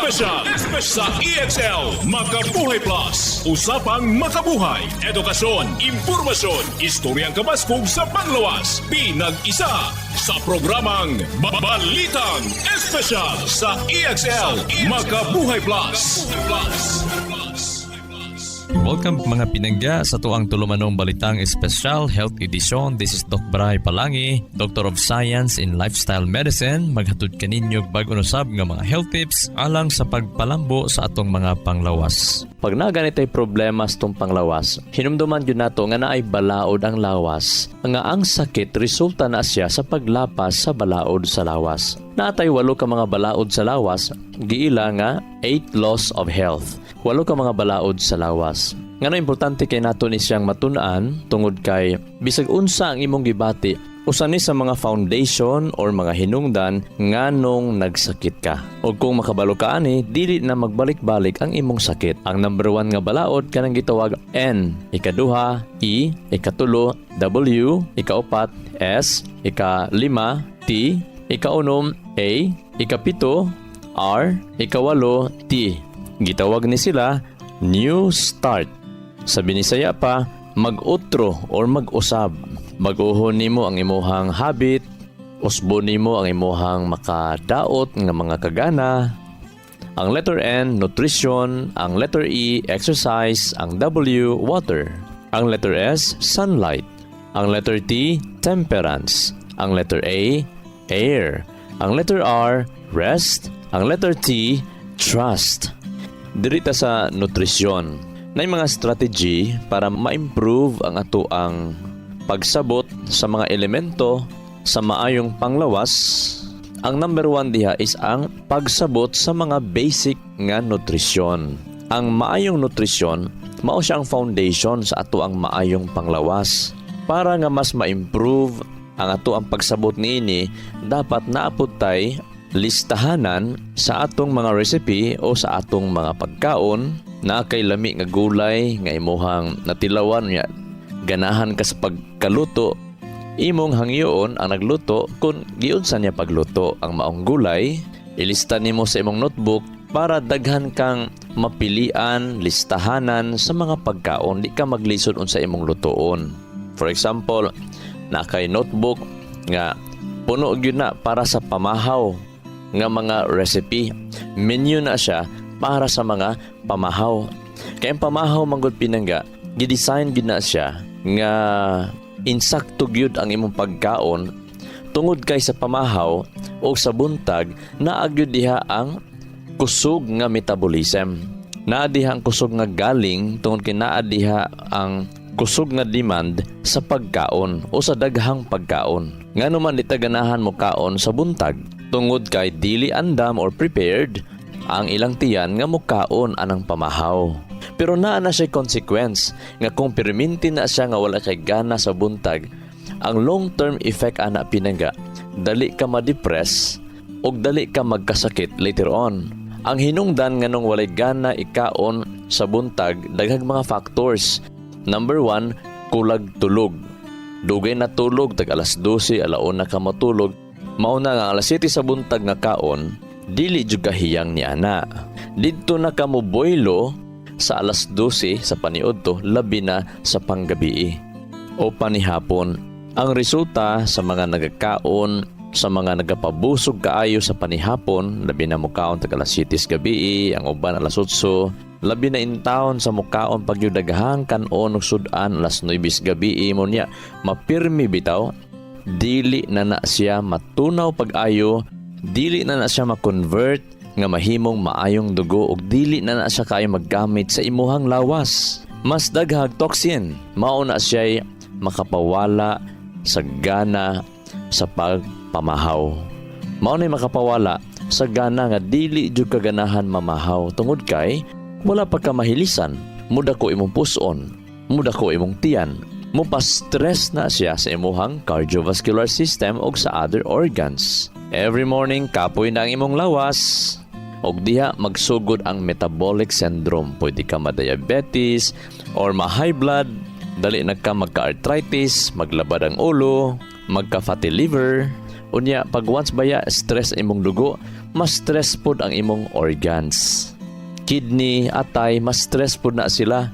Espesyal sa EXL Makabuhay Plus. Usapang makabuhay, edukasyon, impormasyon, istoryang kabaskog sa panglawas. Pinag-isa sa programang Balitang Espesyal sa EXL Makabuhay Plus. Welcome mga pinangga sa tuang tulumanong Balitang Espesyal Health Edition. This is Doc Bray Palangi, Doctor of Science in Lifestyle Medicine. Maghatod kaninyog bag-o usab nga mga health tips alang sa pagpalambo sa atong mga panglawas. Pag na ganitay problema sa itong panglawas, hinumduman yun nato nga naay balaod ang lawas. Nga ang sakit resulta na siya sa paglapas sa balaod sa lawas. Natay 8 ka mga balaod sa lawas, giila nga 8 laws of health. 8 ka mga balaod sa lawas. Ngano importante kay nato ni siyang matun-an tungod kay bisag unsa ang imong gibati, usa ni sa mga foundation or mga hinungdan nganong nagsakit ka. O kung makabalo ka ani, dili na magbalik-balik ang imong sakit. Ang number 1 nga balaod kanang gitawag N, ikaduha E, ikatulo W, ikaupat S, ikalima T, ikaunom A, ikapito R, ikawalo T. Gitawag ni sila New Start. Sa Binisaya pa, mag-utro or mag-usab. Mag-uhon nimo ang imuhang habit, usbo nimo ang imuhang makadaot nga mga kagana. Ang letter N, nutrition. Ang letter E, exercise. Ang W, water. Ang letter S, sunlight. Ang letter T, temperance. Ang letter A, air. Ang letter R, rest. Ang letter T, trust. Dirita sa nutrisyon, na mga strategy para ma-improve ang atoang pagsabot sa mga elemento sa maayong panglawas. Ang number 1 diha is ang pagsabot sa mga basic nga nutrisyon. Ang maayong nutrisyon, mao siya ang foundation sa atoang maayong panglawas. Para nga mas ma-improve ang atoang pagsabot niini, dapat naapod tay listahanan sa atong mga recipe o sa atong mga pagkaon na kay lami nga gulay nga imuhang natilawan nya ganahan ka sa pagkaluto. Imong hangyoon ang nagluto kung giunsa niya pagluto ang maong gulay. Ilista nimo sa imong notebook para daghan kang mapilian, listahanan sa mga pagkaon, di ka maglisod unsa imong lutoon. For example, na kay notebook nga puno gyud na para sa pamahaw nga mga recipe. Menu na siya para sa mga pamahaw. Kaya ang pamahaw manggod pinangga, gidesign gyud na siya nga insakto gyud ang imong pagkaon tungod kay sa pamahaw o sa buntag naa gyud diha ang kusog nga metabolism. Naa diha ang kusog nga galing tungod kay naa diha ang kusog nga demand sa pagkaon o sa daghang pagkaon. Ngano man ditaganahan mo kaon sa buntag tungod kay dili andam or prepared ang ilang tiyan nga mukaon anang pamahaw. Pero naa na siya consequence nga kung perminti na siya nga wala kay gana sa buntag, ang long-term effect ana pinangga, dali ka ma-depress o dali ka magkasakit later on. Ang hinungdan nga nung walay gana ikaon sa buntag, daghang mga factors. Number 1, kulag tulog. Dugay na tulog, tag alas 12, alauna ka matulog. Mauna nga alas 7 sa buntag nga kaon, dili jud kahiyang ni ana. Didto na ka mo boylo sa alas 12 sa paniudto, labi na sa panggabi o panihapon. Ang resulta sa mga nagakaon, sa mga nagapabusog kaayo sa panihapon, labi na mukaon tag alas 7 gabi, ang uban alas 8, labi na intawon sa mukaon pag yung daghang kanon ug sudan alas 9 gabi mo niya mapirmi bitaw. Dili na na siya matunaw pag-ayo, dili na na siya ma-convert nga mahimong maayong dugo ug dili na na siya kaayo maggamit sa imuhang lawas. Mas daghang toxin, mao na siya makapawala sa gana sa pagpamahaw. Mao na makapawala sa gana nga dili jud kaganahan mamahaw tungod kay wala pa ka mahilisan, muda ko imong puson, muda ko imong tiyan. Mupa-stress na siya sa imuhang cardiovascular system o sa other organs. Every morning, kapoy na ang imong lawas. Og diha, magsugod ang metabolic syndrome. Pwede ka ma-diabetes or ma-high blood. Dali na ka magka-arthritis, maglabad ang ulo, magka-fatty liver, Unya, pag once baya stress imong dugo, mas stress pod ang imong organs. Kidney, atay, mas stress pod na sila.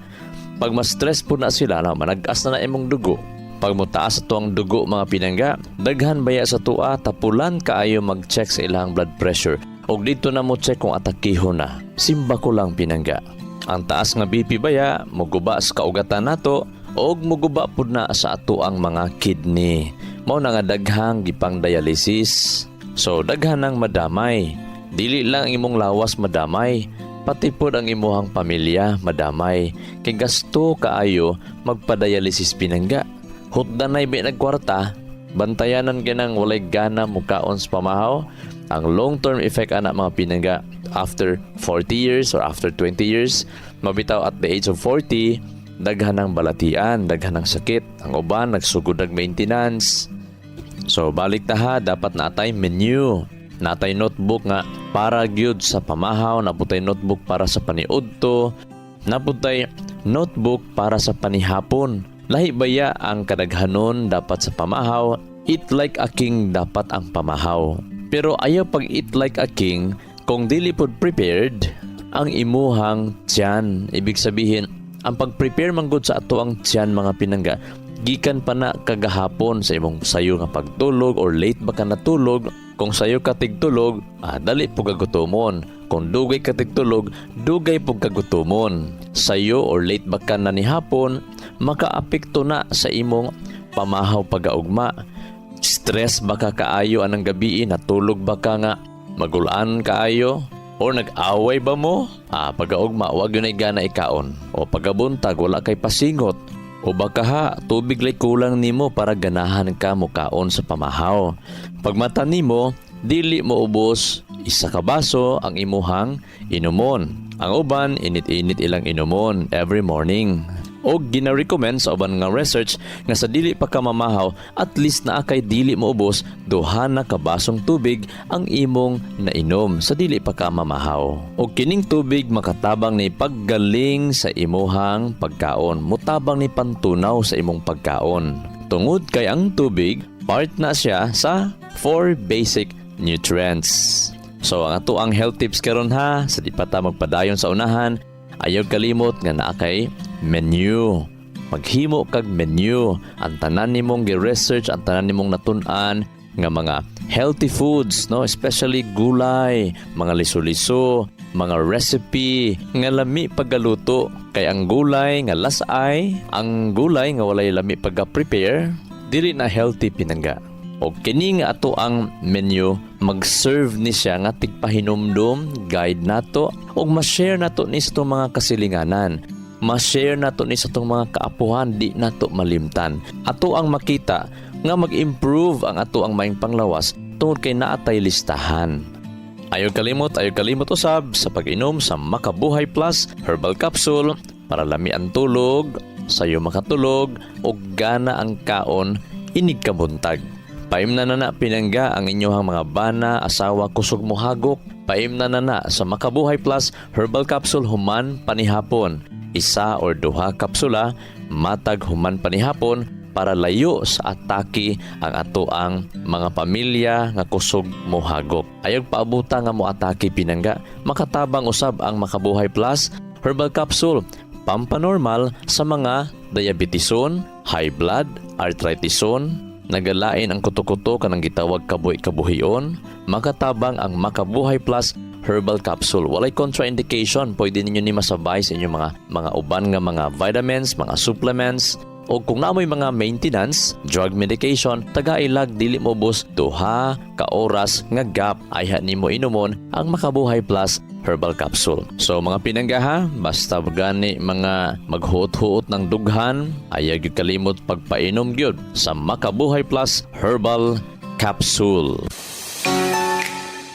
Pag mas stress pod na sila, manag-as na imong dugo. Pag mutaas sa tuang dugo mga pinangga, daghan baya sa tua, tapulan kaayo mag-check sa ilang blood pressure. Og dito na mo check kung atakihon na. Simba ko lang pinangga. Ang taas nga BP baya, muguba sa kaugatan nato, og muguba pod na sa ato ang mga kidney. Mao na nga daghang gipang dialysis. So daghan nang madamay. Dili lang imong lawas madamay, pati pod ang imuhang pamilya madamay. Kay gasto kaayo magpa-dialysis pinangga. Hutdanay ba nagkwarta, bantayanan kinang walay gana mukaon sa pamahaw. Ang long-term effect ana mga pinangga after 40 years or after 20 years, mabitaw at the age of 40, daghan ng balatian, daghan ng sakit. Ang uban nagsugod ng maintenance. So balik ta dapat natay menu, natay notebook nga para gyud sa pamahaw, naputay notebook para sa paniudto, naputay notebook para sa panihapon. Lahi baya ang kadaghanon dapat sa pamahaw, eat like a king dapat ang pamahaw. Pero ayaw pag eat like a king kung dili pod prepared ang imuhang tiyan. Ibig sabihin, ang pag-prepare manggod sa ato ang tiyan mga pinangga, gikan pa na kagahapon sa imong sayo nga pagtulog or late ba ka natulog. Kung sayo ka tigtulog, dali po kagutomon. Kung dugay ka tigtulog, dugay po kagutomon. Sayo or late ba ka na ni hapon, makaapekto na sa imong pamahaw pagaugma. Stress ba ka kaayo anang gabi, natulog ba ka nga magulaan kaayo, or nag-away ba mo? Pagaugma, wag yun ay gana ikaon. O pagabuntag, wala kay pasingot. O baka tubig lay kulang nimo para ganahan ka mukaon sa pamahaw. Pagmata nimo, dili mo ubos isa ka baso ang imuhang inumon. Ang uban, init-init ilang inumon every morning. O gina-recommend sa uban nga research nga sa dili pa ka mamahaw, at least na kay dili mo ubos duha na ka basong tubig ang imong nainom sa dili pa ka mamahaw. O kining tubig makatabang ni paggaling sa imuhang pagkaon, mutabang ni pantunaw sa imong pagkaon. Tungod kay ang tubig, part na siya sa 4 basic nutrients. So ang ato ang health tips karon sa di pa ta magpadayon sa unahan, ayaw kalimot nga naa kay menu. Maghimo kag menu. Ang tanan nimong gi-research, ang tanan nimong natun-an nga mga healthy foods, no? Especially gulay, mga liso-liso, mga recipe nga lami paggaluto. Kay ang gulay nga lasay, ang gulay nga walay lami pagga-prepare, dili na healthy pinangga. O kini nga ato ang menu, mag-serve ni siya nga tigpahinumdum, guide nato, o ma-share nato ni sa itong mga kasilinganan. Ma-share nato ni sa itong mga kaapuhan, di nato malimtan. Ato ang makita nga mag-improve ang ato ang maing panglawas tungod kay naatay listahan. Ayaw kalimot usab sa pag-inom sa Makabuhay Plus Herbal Capsule para lami ang tulog, sayo makatulog, o gana ang kaon, inig kabuntag. Paimna na pinangga ang inyong mga bana, asawa, kusog mohagok. Paimna na sa Makabuhay Plus Herbal Capsule human panihapon. Isa or duha kapsula, matag human panihapon para layo sa atake ang ato ang mga pamilya nga kusog mohagok. Ayog paabuta nga mo atake pinangga, makatabang usab ang Makabuhay Plus Herbal Capsule. Pampanormal sa mga diabetison, high blood, arthritison, nagalain ang kuto-kuto kanang gitawag kabuhi-kabuhion, makatabang ang Makabuhay Plus Herbal Capsule. Walay contraindication, pwede ninyo ni masabay sa inyong mga uban nga mga vitamins, mga supplements, o kung naamoy mga maintenance, drug medication, taga-ilag dili mo bus duha ka oras nga gap ay nimo inumon ang Makabuhay Plus Herbal Capsule. So mga pinangga basta gani mga maghuot-huot ng dughan, ayaw gyud kalimot pagpainom gyud sa Makabuhay Plus Herbal Capsule.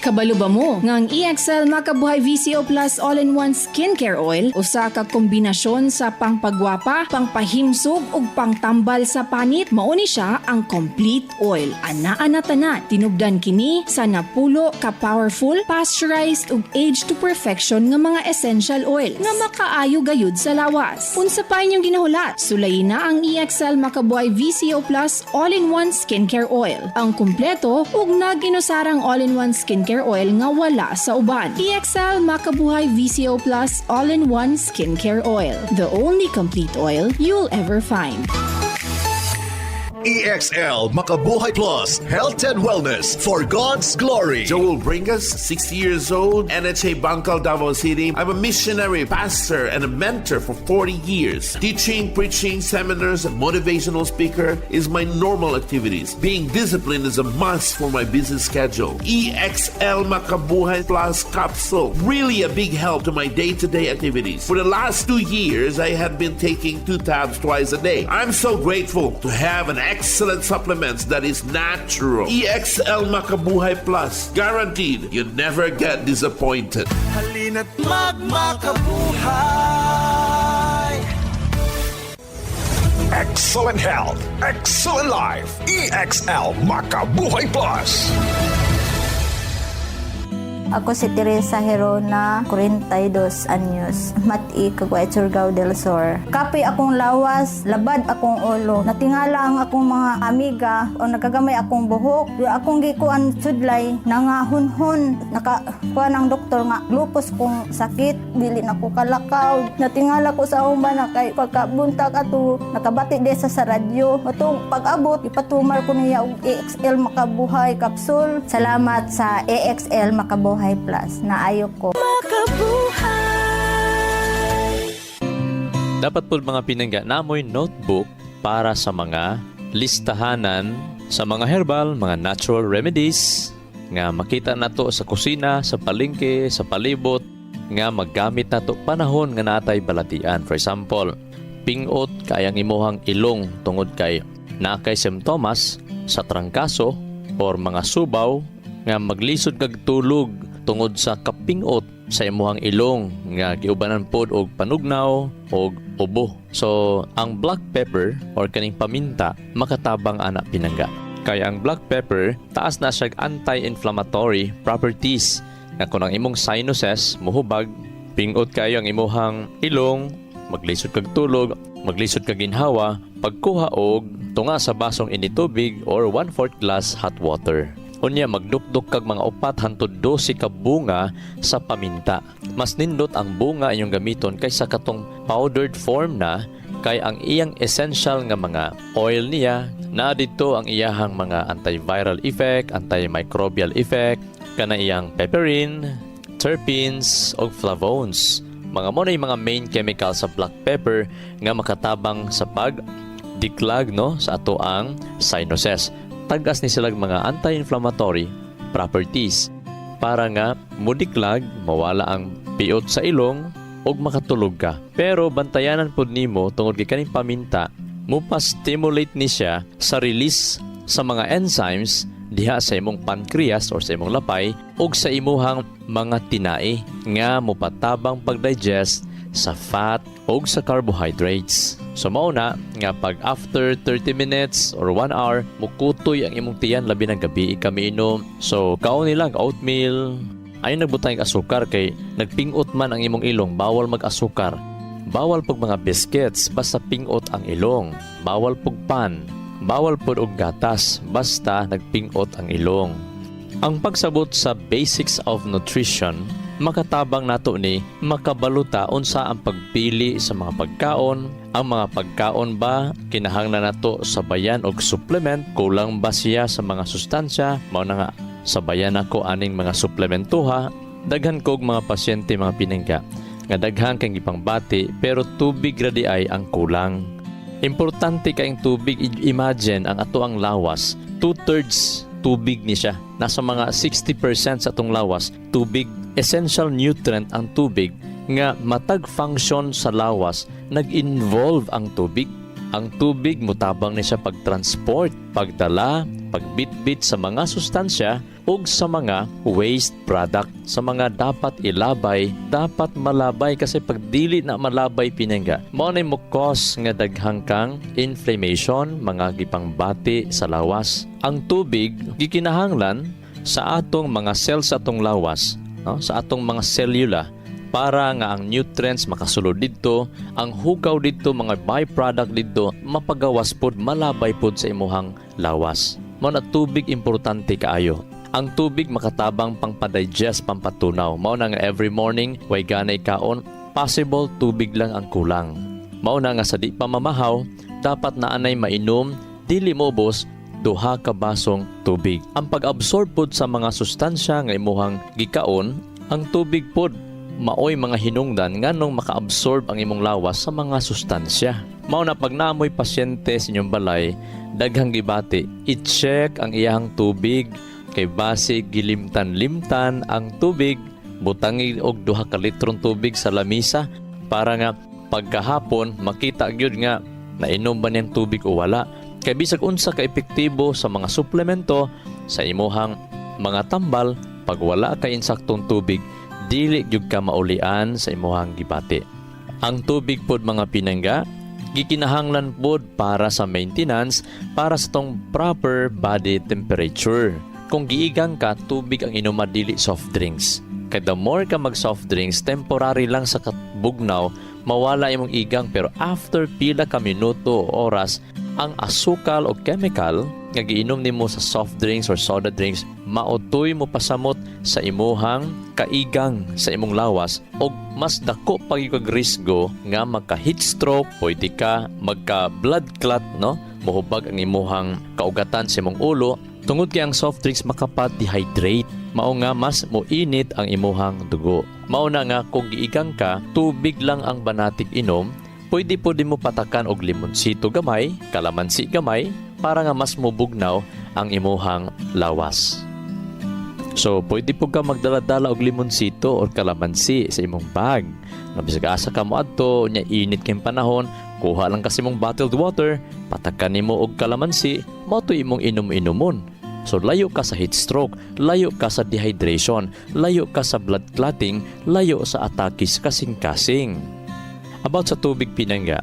Kabalo ba mo nga ang EXL Makabuhay VCO Plus All-in-One Skincare Oil usa ka kombinasyon sa pangpagwapa, pangpahimsog ug pangtambal sa panit? Mao ni siya ang complete oil. Anaa tanan, tinubdan kini sa napulo ka powerful, pasteurized ug aged to perfection nga mga essential oil nga makaayo gayud sa lawas. Unsa pa inyong ginahulat? Sulayin na ang EXL Makabuhay VCO Plus All-in-One Skincare Oil. Ang kumpleto ug naginusarang all-in-one skincare oil nga wala sa uban. EXL Makabuhay VCO Plus All-in-One Skincare Oil. The only complete oil you'll ever find. EXL Makabuhay Plus Health and Wellness for God's Glory. Joel Bringas, 60 years old, NHA Bangkal, Davao City. I'm a missionary, pastor, and a mentor for 40 years. Teaching, preaching, seminars, and motivational speaker is my normal activities. Being disciplined is a must for my busy schedule. EXL Makabuhay Plus capsule, really a big help to my day-to-day activities. For the last 2 years, I have been taking 2 tabs twice a day. I'm so grateful to have an excellent supplements that is natural. EXL Makabuhay Plus. Guaranteed, you never get disappointed. Halina't magmakabuhay. Excellent health, excellent life. EXL Makabuhay Plus. Ako si Teresa Herona, 42 anyos, Mati, Caguay, Surigao del Sur. Kapoy akong lawas, labad akong ulo. Natingala ang akong mga amiga o nagagamay akong buhok. Yung akong gikuan sudlay, nangahunhon. Nakakuha ng doktor nga, lupus kong sakit, dili na ko kalakaw. Natingala ko sa umba na kay pagkabuntag ato, nakabati desa sa radyo. Matong pag-abot, ipatumar ko niya og EXL Makabuhay Capsule. Salamat sa EXL Makabuhay Plus na ayo ko. Dapat po mga pinangga namoy notebook para sa mga listahanan sa mga herbal, mga natural remedies nga makita nato sa kusina, sa palengke, sa palibot nga maggamit nato panahon nga natay balatian. For example, pingot kayang imuhang ilong tungod kay nakay simptomas sa trangkaso or mga subaw nga maglisod kag tulog tungod sa kapingot sa imuhang ilong nga giubanan pod og panugnaw og ubo. So, ang black pepper or kaning paminta makatabang ana pinangga. Kaya ang black pepper taas na siya anti-inflammatory properties nga kung ang imong sinuses muhubag, pingot kayo ang imuhang ilong, maglisod kag tulog, maglisod kag ginhawa, pagkuha og tunga sa basong initubig or 1/4 glass hot water. Unya magdukduk kag mga 4 hangtod 12 ka bunga sa paminta. Mas nindot ang bunga inyong gamiton kaysa katong powdered form na kay ang iyang essential nga mga oil niya na dito ang iyahang mga antiviral effect, antimicrobial effect, kana iyang pepperin, terpenes ug flavones. Mga mo na yung mga main chemical sa black pepper nga makatabang sa pag-diklag no sa ato ang sinuses. Tagas ni silang mga anti-inflammatory properties para nga mudiklag, mawala ang piot sa ilong ug makatulog ka. Pero bantayanan pud nimo tungod kay kaning paminta, mupa-stimulate ni siya sa release sa mga enzymes diha sa imong pancreas or sa imong lapay ug sa imuhang mga tinai nga mopatabang pag-digest sa fat ug sa carbohydrates. So mauna nga pag after 30 minutes or 1 hour mukutoy ang imong tiyan labi ng gabi kami inom. So kaon nilang oatmeal ay nagbutang asukar kay nagpingot man ang imong ilong, bawal mag-asukar. Bawal pug mga biscuits basta pingot ang ilong. Bawal pug pan. Bawal pud og gatas basta nagpingot ang ilong. Ang pagsabot sa basics of nutrition makatabang nato ni makabaluta unsa ang pagpili sa mga pagkaon. Ang mga pagkaon ba kinahanglan nato sabayan og supplement, kulang ba siya sa mga sustansya? Mao na nga sabayan ako aning mga suplementuha. Daghan kog mga pasyente mga pinangga nga daghan kang gipangbati pero tubig ra di ay ang kulang. Importante kayong tubig. Imagine ang ato ang lawas 2/3 tubig ni siya. Nasa mga 60% sa atong lawas tubig. Essential nutrient ang tubig nga matag function sa lawas nag-involve ang tubig. Ang tubig mutabang ni siya pagtransport, pagdala pagbitbit sa mga sustansya ug sa mga waste product, sa mga dapat ilabay, dapat malabay kasi pag dili na malabay pinangga, mao nay mo cause nga daghang kang inflammation, mga gipangbati sa lawas. Ang tubig gikinahanglan sa atong mga cells sa atong lawas, no? Sa atong mga selula, para nga ang nutrients makasulod didto, ang hugaw didto, mga byproduct didto mapagawas pod, malabay pod sa imuhang lawas. Mao na tubig importante kaayo. Ang tubig makatabang pangpadigest, pampatunaw. Mao na nga every morning way ganay kaon, possible tubig lang ang kulang. Mao na nga sa di pa mamahaw, dapat na anay mainom dili mobos 2 ka basong tubig. Ang pag-absorb pod sa mga sustansya nga imuhang gikaon, ang tubig pod maoy mga hinungdan nganong maka-absorb ang imong lawas sa mga sustansya. Mao na pag naamoy pasyente sa inyong balay, daghang gibati, i-check ang iyang tubig kay base gilimtan-limtan ang tubig, butangi og 2 ka litrong tubig sa lamisa para nga pagkahapon makita gyud nga nainom ba niyang tubig o wala. Kay bisag unsa ka epektibo sa mga suplemento sa imuhang mga tambal, pag wala ka insaktong tubig, dili gyud ka maulian sa imuhang gibati. Ang tubig pod mga pinangga, gikinahanglan pod para sa maintenance, para sa tong proper body temperature. Kung giigang ka, tubig ang inuman dili soft drinks. Kay the more ka mag soft drinks, temporary lang sa bugnaw, mawala imong igang, pero after pila ka minuto o oras, ang asukal o chemical nga giinom nimo sa soft drinks or soda drinks, maotoy mo pasamot sa imuhang kaigang sa imong lawas, o mas dako pa yung risgo nga magka heat stroke, pwede ka magka blood clot, no? Mohubag ang imuhang kaugatan sa imong ulo tungod kay ang soft drinks makapa-dehydrate. Mao nga mas moinit ang imuhang dugo. Mao na nga kung giigang ka, tubig lang ang banatik inom, pwede po din mo patakan og limonsito gamay, kalamansi gamay, para nga mas mubugnaw ang imuhang lawas. So, pwede po ka magdala-dala og limonsito or kalamansi sa imong bag. Nabisag asa ka mo adto, nya init kayong panahon, kuha lang kasi mong bottled water, patakan nimo og kalamansi, mao to imong inom-inomon. So, layo ka sa heat stroke, layo ka sa dehydration, layo ka sa blood clotting, layo sa atake sa kasing-kasing. About sa tubig pinangga,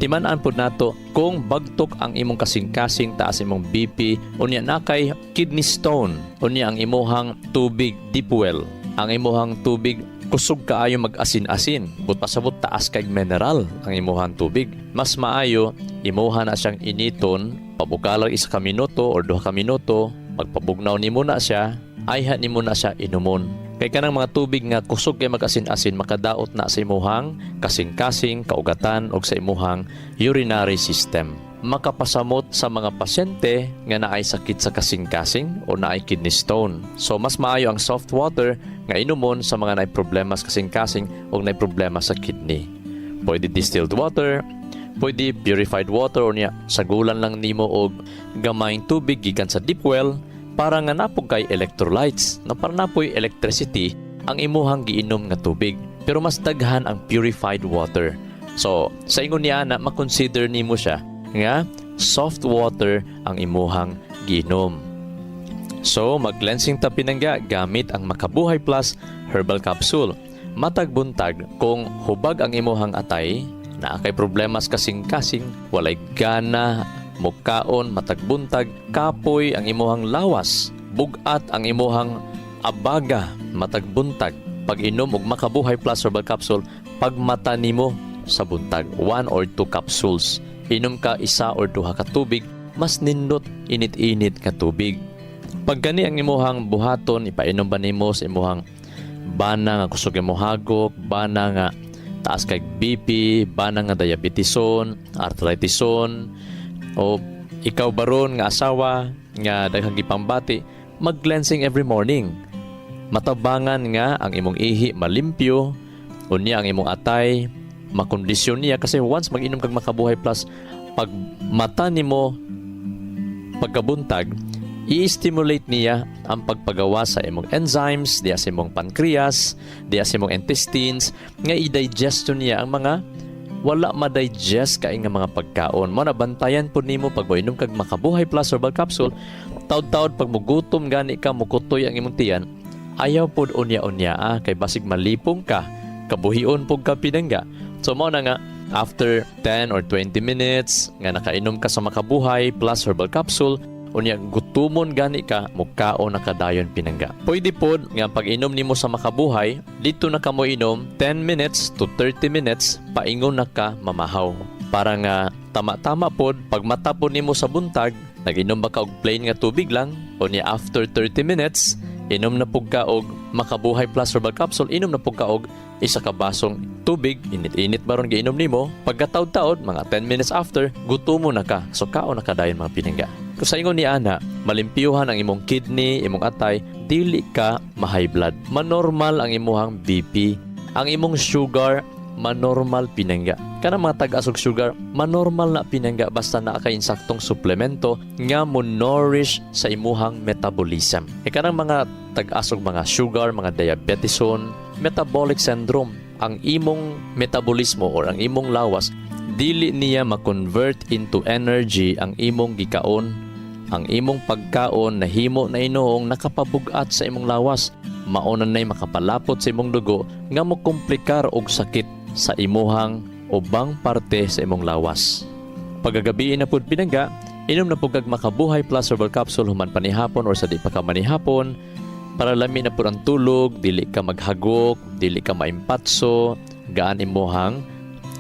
timan-an po nato kung bagtok ang imong kasing-kasing, taas imong BP, unya na kay kidney stone, unya ang imuhang tubig deep well, ang imuhang tubig kusog kaayo mag-asin-asin, but pasabot taas kay mineral ang imuhang tubig. Mas maayo imuha na siyang initon, pabukalang 1 ka minuto or 2 ka minuto, magpabugnaw nimo na siya, ayhan nimo na siya inumon. Kay kanang mga tubig nga kusog kay mag-asin-asin, makadaot na sa imuhang kasing-kasing, kaugatan o sa imuhang urinary system. Makapasamot sa mga pasyente nga naay sakit sa kasing-kasing o naay kidney stone. So mas maayo ang soft water nga inumon sa mga naay problema sa kasing-kasing o naay problema sa kidney. Pwede distilled water, pwede purified water, o niya sagulan lang nimo og gamayng tubig gikan sa deep well, para nga napog kay electrolytes, na para napoy electricity ang imuhang giinom nga tubig, pero mas daghan ang purified water. So sa ingon niya na makonsider nimo siya nga soft water ang imuhang giinom. So mag-cleansing ta pinangga gamit ang Makabuhay Plus Herbal Capsule. Matag buntag kung hubag ang imuhang atay, na kay problemas kasing-kasing, walay gana mukaon, matagbuntag, kapoy ang imuhang lawas, bugat ang imuhang abaga, matagbuntag, pag inom og Makabuhay Plus Herbal Capsule, pagmata nimo sa buntag, 1 or 2 capsules, inom ka 1 or 2 ka tubig, mas nindot init-init ka tubig. Pag gani ang imuhang buhaton, ipainom ba nimo sa imuhang bana nga kusog imo hagok, bana nga taas kay BP, bana nga diabetison, arthritison, o ikaw baron nga asawa nga daghang gipambati, mag-cleansing every morning. Matabangan nga ang imong ihi malimpyo, unya ang imong atay makondisyon niya, kasi once mag-inom kag Makabuhay Plus, pag mata nimo pagkabuntag, i-stimulate niya ang pagpagawa sa imong enzymes, diya sa imong pancreas, diya sa imong intestines, nga i-digestion niya ang mga wala ma-digest kay nga mga pagkaon. Mo nabantayan po nimo pag moinom kag Makabuhay Plus Herbal Capsule, taud-taud pag mugutom gani ka mukutoy ang imong tiyan, ayaw pod unya-unya kay basig malipong ka, kabuhion pug ka pinangga. So mo na nga after 10 or 20 minutes nga nakainom ka sa Makabuhay Plus Herbal Capsule, unya gutumon gani ka, mukhaon na kadayon pinangga. Pwede pod nga pag-inom nimo sa Makabuhay, dito na ka mo inom 10 minutes to 30 minutes, paingon na ka mamahaw. Para nga tama-tama pod, pag matapon nimo sa buntag, nag-inom ba ka og plain nga tubig lang, unya after 30 minutes, inom na pug ka og Makabuhay Plus Herbal Capsule, inom na pug ka og isa ka basong tubig, init-init baron giinom nimo, pagkataud-taud mga 10 minutes after, gutumo na ka, so kaon na kadayon mga pinangga. Kung sa ingon ni ana, malimpyuhan ang imong kidney, imong atay, dili ka ma-high blood. Manormal ang imong BP. Ang imong sugar, manormal pinangga. Kanang mga tag-asog sugar, manormal na pinangga basta naa ka insaktong suplemento nga mo nourish sa imuhang metabolism. Kanang mga tag-asog mga sugar, mga diabeteson, metabolic syndrome, ang imong metabolismo or ang imong lawas, dili niya ma-convert into energy ang imong gikaon. Ang imong pagkaon na himo na inoong nakapabugat sa imong lawas, maonan na'y makapalapot sa imong dugo nga mo komplikar og sakit sa imuhang ubang parte sa imong lawas. Pagagabiin na pud pinangga, inom na pud kag Makabuhay Plus Herbal Capsule human panihapon or sa di pa ka manihapon, para lami na pud ang tulog, dili ka maghagok, dili ka maimpatso, gaan imuhang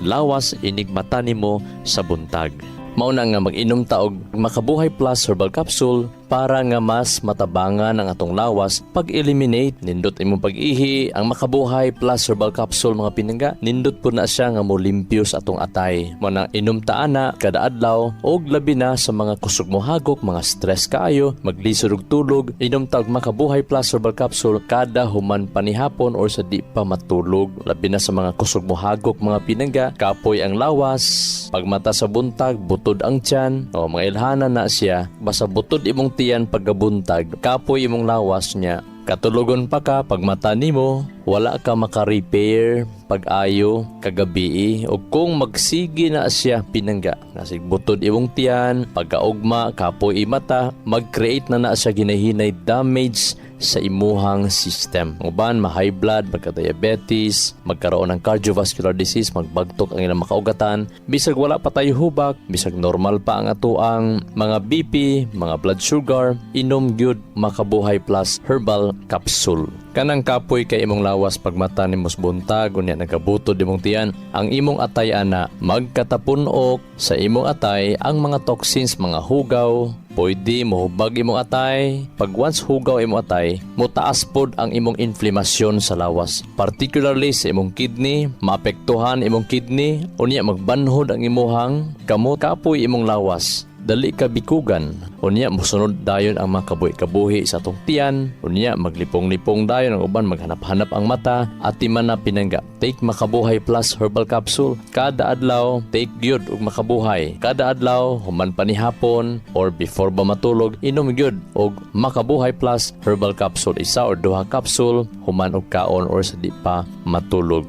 lawas inigmata nimo sa buntag. Mauna nga mag-inom ta og Makabuhay Plus Herbal Capsule para nga mas matabangan ang atong lawas pag-eliminate nindot imong pag-ihi. Ang Makabuhay Plus Herbal Capsule mga pinangga, nindot po na siya nga mo limpyo sa atong atay. Muna inom ta ana kada adlaw og labi na sa mga kusog mo hagok, mga stress kaayo, maglisod og tulog, inom ta og Makabuhay Plus Herbal Capsule kada human panihapon or sa di pa matulog. Labi na sa mga kusog mo hagok mga pinangga, kapoy ang lawas, pagmata sa buntag, butod ang tiyan, o mga ilhana na siya, basta butod imong tiyan paggabuntag, kapoy imong lawas niya. Katulogon pa ka, pagmata nimo, wala ka maka-repair pag-ayo kagabi. O kung magsigi na siya pinangga, nasig butod imong tiyan, pagkaugma, kapoy imata, mag-create na siya ginahinay damage sa imuhang system. Uban, ma-high blood, magka-diabetes, magkaroon ng cardiovascular disease, magbagtok ang ilang makaugatan, bisag wala pa tayo hubak, bisag normal pa ang atuang mga BP, mga blood sugar, inom gyud Makabuhay Plus Herbal Capsule. Kanang kapoy kay imong lawas pagmata nimos buntag, unya nagabutod imong tiyan, ang imong atay ana magkatapunok sa imong atay ang mga toxins, mga hugaw, pwede mohubag imong atay. Pag once hugaw imong atay, mutaas pod ang imong inflamasyon sa lawas, particularly sa imong kidney, maapektuhan imong kidney, unya magbanhod ang imuhang kamot. Kapoy imong lawas, dali ka bikugan, unya musunod dayon ang mga kabuhi-kabuhi sa atong tiyan, unya maglipong-lipong dayon ang uban, maghanap-hanap ang mata, at man na pinangga. Take Makabuhay Plus Herbal Capsule kada adlaw, take gyud og Makabuhay kada adlaw human panihapon or before ba matulog, inom gyud og Makabuhay Plus Herbal Capsule, isa or duha capsule human og kaon or sa di pa matulog.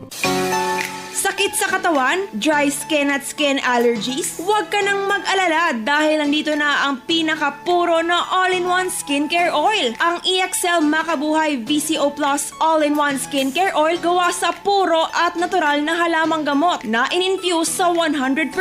Sakit sa katawan, dry skin at skin allergies? Huwag ka nang mag-alala dahil nandito na ang pinakapuro na all-in-one skincare oil. Ang EXL Makabuhay VCO Plus all-in-one skincare oil gawa sa puro at natural na halamang gamot na in-infuse sa 100%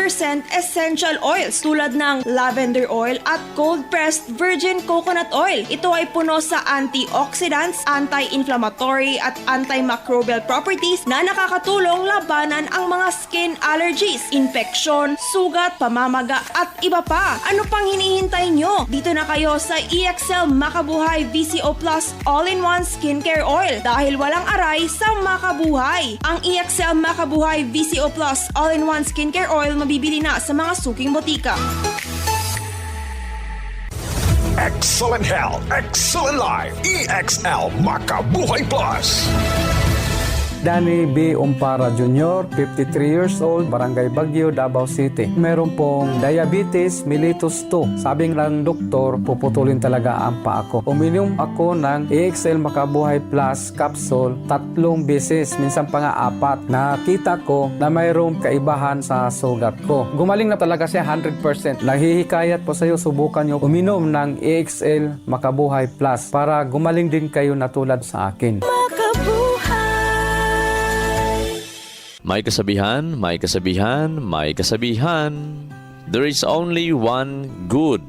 essential oils tulad ng lavender oil at cold-pressed virgin coconut oil. Ito ay puno sa antioxidants, anti-inflammatory at antimicrobial properties na nakakatulong laban ang mga skin allergies, infeksyon, sugat, pamamaga at iba pa. Ano pang hinihintay nyo? Dito na kayo sa EXL Makabuhay VCO Plus All-in-One Skincare Oil dahil walang aray sa makabuhay. Ang EXL Makabuhay VCO Plus All-in-One Skincare Oil mabibili na sa mga suking botika. Excellent health, excellent life. EXL Makabuhay Plus. Danny B. Umpara Jr., 53 years old, Barangay Baguio, Davao City. Meron pong diabetes mellitus 2. Sabi ng doktor, puputulin talaga ang paa ko. Uminom ako ng EXL Makabuhay Plus capsule 3 beses, minsan pa nga 4. Nakita ko na mayroong kaibahan sa sugat ko. Gumaling na talaga siya 100%. Naghihikayat po sa iyo, subukan nyo uminom ng EXL Makabuhay Plus para gumaling din kayo na tulad sa akin. May kasabihan, may kasabihan, may kasabihan. There is only one good,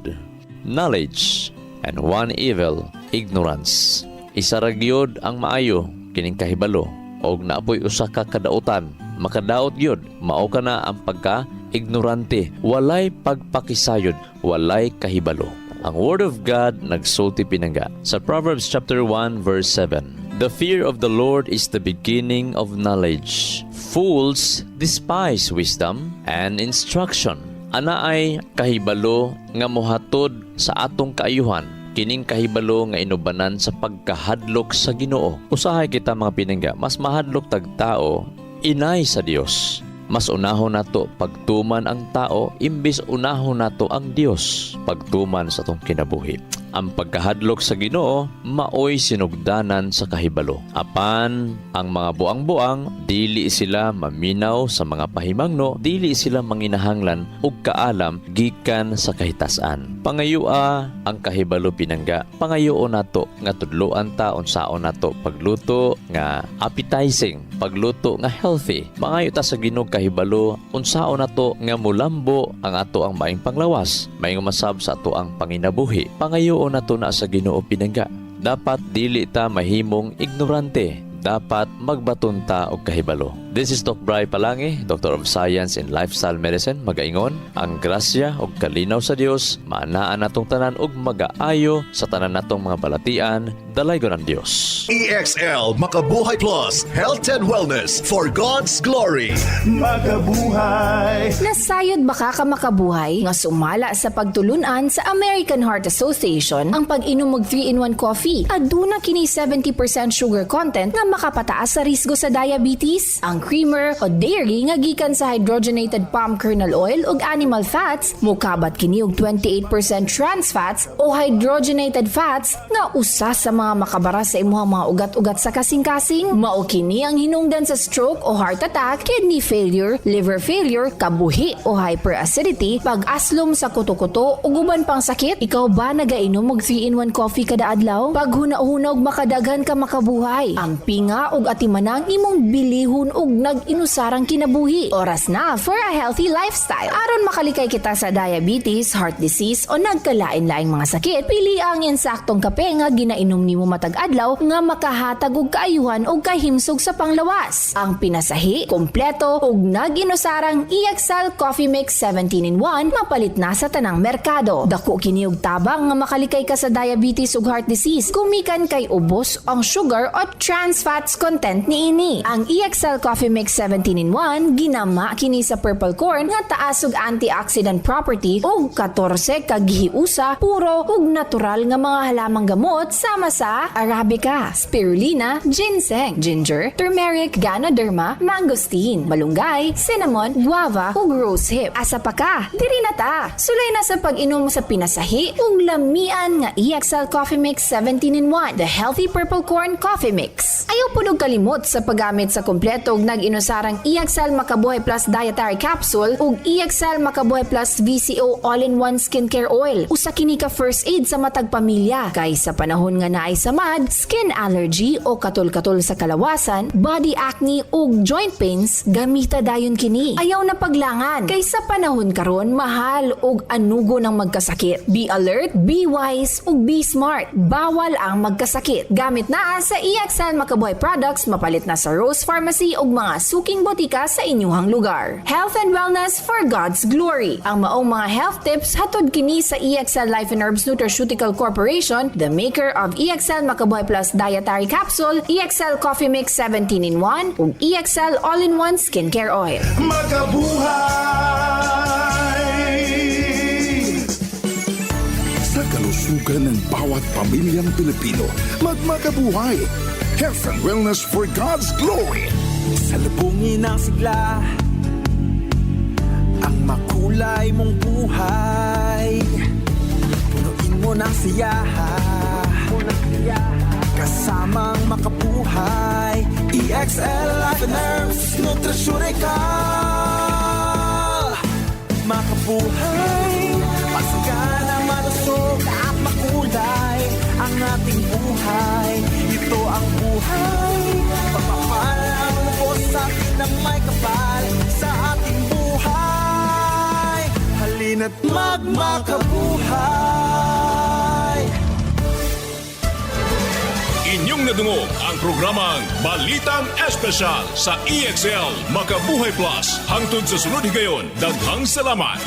knowledge, and one evil, ignorance. Isa ra gyud ang maayo, kining kahibalo, og naapoy usa ka kadautan. Makadaot gyud, mao ka na ang pagka-ignorante. Walay pagpakisayod, walay kahibalo. Ang Word of God nagsulti pinangga sa Proverbs chapter 1 verse 7. The fear of the Lord is the beginning of knowledge. Fools despise wisdom and instruction. Ana ay kahibalo nga mohatod sa atong kaayuhan. Kining kahibalo nga inubanan sa pagkahadlok sa Ginoo. Usahay kita mga pinangga, mas mahadlok tag tao inay sa Dios. Mas unahon nato pagtuman ang tao imbis unahon nato ang Dios pagtuman sa atong kinabuhi. Ang pagkahadlok sa Ginoo maoy sinugdanan sa kahibalo. Apan ang mga buang-buang dili sila maminaw sa mga pahimangno, dili sila manginahanglan og kaalam gikan sa kahitasan. Pangayua ang kahibalo pinangga. Pangayo nato nga tudloan ta unsaon nato pagluto nga appetizing, pagluto nga healthy. Pangayo ta sa Ginoo kahibalo unsaon nato nga mulambo ang ato ang maing panglawas, maing masab sa ato ang panginabuhi. Pangayo nato na sa Ginoo pinangga. Dapat dili ta mahimong ignorante. Dapat magbaton ta og kahibalo. This is Doc Bry Palangi, Doctor of Science in Lifestyle Medicine. Magaingon, ang grasya og kalinaw sa Dios maanaan natong tanan og magaayo sa tanan natong mga balatian. Dalaygon ang Dios. EXL Makabuhay Plus, Health and Wellness for God's Glory. Makabuhay. Nasayod baka ka makabuhay nga sumala sa pagtulunan sa American Heart Association ang pag-inom og 3-in-1 coffee. Aduna kini 70% sugar content nga makapataas sa risgo sa diabetes. Ang creamer o dairy nga gikan sa hydrogenated palm kernel oil ug animal fats mukabat kini og 28% trans fats o hydrogenated fats nga usa sa mga makabara sa imong mga ugat-ugat sa kasing-kasing. Mao kini ang hinungdan sa stroke o heart attack, kidney failure, liver failure, kabuhi o hyperacidity, pag-aslom sa kuto-kuto ug uban pang sakit. Ikaw ba nagainom og 3-in-1 coffee kada adlaw? Pag huna-huna og makadaghan ka makabuhay. Ang pinga ug atimanang imong bilihon ug nag-inusarang kinabuhi. Oras na for a healthy lifestyle. Aron makalikay kita sa diabetes, heart disease o nagkalain-laing mga sakit, pili ang insaktong kape nga ginainom nimo matag adlaw nga makahatag og kaayuhan og kahimsog sa panglawas. Ang pinasahi, kompleto ug nag-inusarang EXL Coffee Mix 17-in-1 mapalit na sa tanang merkado. Dako kini og tabang nga makalikay ka sa diabetes ug heart disease. Kumikan kay ubos ang sugar o trans fats content niini. Ang EXL Coffee Mix 17-in-1 ginama kini sa purple corn nga taas og antioxidant property ug 14 ka gihiusa puro ug natural nga mga halamang gamot sama sa arabica, spirulina, ginseng, ginger, turmeric, ganoderma, mangosteen, malunggay, cinnamon, guava ug rosehip. Asa pa ka? Diri na ta. Sulay na sa pag-inom sa pinasahi ug lamian nga EXL Coffee Mix 17-in-1, the healthy purple corn coffee mix. Ayaw pud og kalimot sa paggamit sa kompleto ug nag-inusarang EXL Makabuhay Plus Dietary Capsule ug EXL Makabuhay Plus VCO All-in-One Skincare Oil. Usa kini ka first aid sa matag pamilya kay sa panahon nga naay samad, skin allergy o katol-katol sa kalawasan, body acne ug joint pains, gamita dayon kini. Ayaw na paglangan kay sa panahon karon mahal ug anugo ng magkasakit. Be alert, be wise ug be smart. Bawal ang magkasakit. Gamit na sa EXL Makabuhay products mapalit na sa Rose Pharmacy ug mga suking botika sa inyuhang lugar. Health and wellness for God's glory. Ang maong mga health tips hatod kini sa EXL Life and Herbs Nutraceutical Corporation, the maker of EXL Makabuhay Plus Dietary Capsule, EXL Coffee Mix 17-in-1 ug EXL All-in-One Skincare Oil. Makabuhay! Sa kalusugan ng bawat pamilyang Pilipino, magmakabuhay! Health and wellness for God's glory! Salubungin ang sigla, ang makulay mong buhay. Punuin mo ng siya, kasamang makabuhay. EXL Life and Herbs Nutriceutical. Makabuhay, pasaganang malusog at makulay ang ating buhay. Ito ang buhay, pagpapalang lubos sa atin ng may kapal sa ating buhay. Halina't magmakabuhay. Inyong nadungog ang programang Balitang Espesyal sa EXL Makabuhay Plus. Hangtod sa sunod higayon, daghang salamat.